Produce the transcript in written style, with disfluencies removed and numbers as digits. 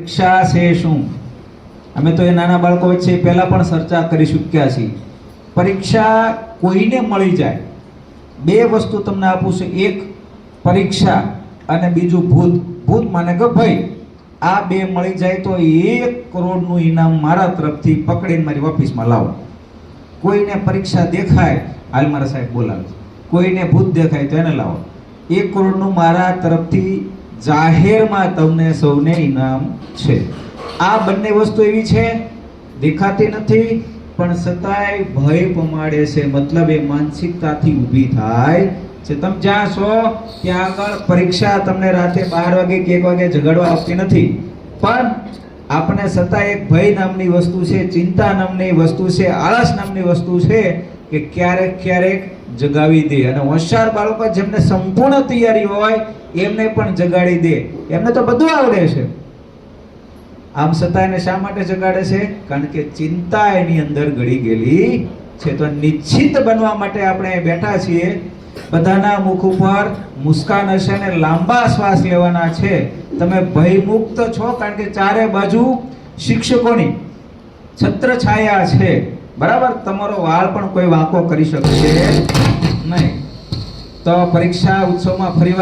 પરીક્ષા છે શું? અમે તો એ નાના બાળકો વચ્ચે પહેલા પણ ચર્ચા કરી ચૂક્યા છીએ. પરીક્ષા કોઈને મળી જાય. બે વસ્તુ તમને આપું છું, એક પરીક્ષા અને બીજું ભૂત. ભૂત માને કે ભાઈ આ બે મળી જાય તો 1 કરોડનું ઇનામ મારા તરફથી પકડીને મારી ઓફિસમાં લાવો. કોઈને પરીક્ષા દેખાય, હાલ મારા સાહેબ બોલાવે. કોઈને ભૂત દેખાય તો એને લાવો. 1 કરોડનું મારા તરફથી જાહેરમાં તમને સૌને ઇનામ છે. આ બંને વસ્તુ એવી છે દેખાતી નથી પણ છતાંય ભય પમાડે છે. મતલબ એ માનસિકતાથી ઊભી થાય છે. તમે જ્યાં છો ત્યાં આગળ પરીક્ષા તમને રાતે 12 વાગે કે 1 વાગે જગાડવા આવતી નથી, પણ આપણે છતાં એક ભય નામની વસ્તુ છે, ચિંતા નામની વસ્તુ છે, આળસ નામની વસ્તુ છે કે ક્યારેક ક્યારેક જગાવી દે. અને હોશિયાર બાળકો જેમને સંપૂર્ણ તૈયારી હોય એમને પણ જગાડી દે. એમને તો બધું આવડે છે, આમ છતાં એને શા માટે જગાડે છે? કારણ કે ચિંતા એની અંદર ગળી ગયેલી છે. તો નિશ્ચિત બનવા માટે આપણે બેઠા છીએ. બધાના મુખ ઉપર મુસ્કાન હશે અને લાંબા શ્વાસ લેવાના છે. તમે ભયમુક્ત છો કારણ કે ચારે બાજુ શિક્ષકોની છત્રછાયા છે. બરાબર? તમારો વાળ પણ કોઈ વાંકો કરી શકશે નહીં. તો પરીક્ષા ઉત્સવમાં ફરીવાર